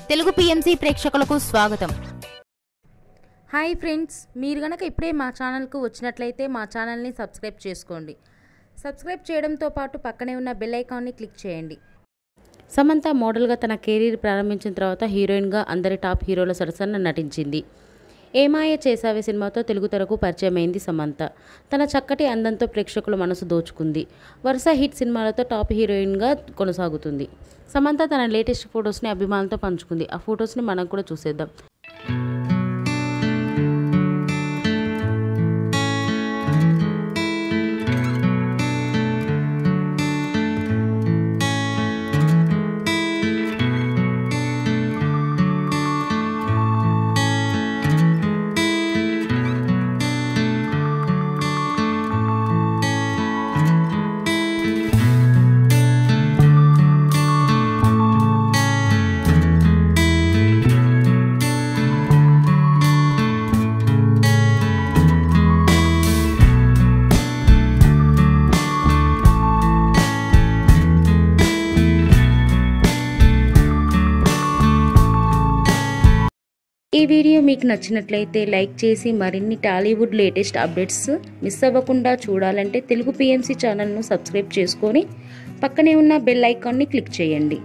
Telugu PMC ప్రేక్షకులకు స్వాగతం. Hi friends, మీరు గనక ఇప్పుడే మా ఛానల్కు వచ్చినట్లయితే మా ఛానల్ని సబ్స్క్రైబ్ చేసుకోండి. సబ్స్క్రైబ్ చేయడంతో పాటు పక్కనే ఉన్న బెల్ ఐకాన్ని క్లిక్ చేయండి. సమంత మోడల్గా తన కెరీర్ ప్రారంభించిన తర్వాత హీరోయిన్గా అందరి టాప్ హీరోల సరసన నటించింది. ఏమాయ చేసావే సినిమాతో తెలుగు తెరకు పరిచయమైంది సమంత. తన చక్కటి అందంతో ప్రేక్షకుల మనసు దోచుకుంది. వరుస హిట్ సినిమాలతో టాప్ హీరోయిన్గా కొనసాగుతుంది. సమంత తన లేటెస్ట్ ఫొటోస్ని అభిమానులతో పంచుకుంది. ఆ ఫొటోస్ని మనం కూడా చూసేద్దాం. ఈ వీడియో మీకు నచ్చినట్లయితే లైక్ చేసి మరిన్ని టాలీవుడ్ లేటెస్ట్ అప్డేట్స్ మిస్ అవ్వకుండా చూడాలంటే తెలుగు పిఎంసి ఛానల్ను సబ్స్క్రైబ్ చేసుకొని పక్కనే ఉన్న బెల్ ఐకాన్ని క్లిక్ చేయండి.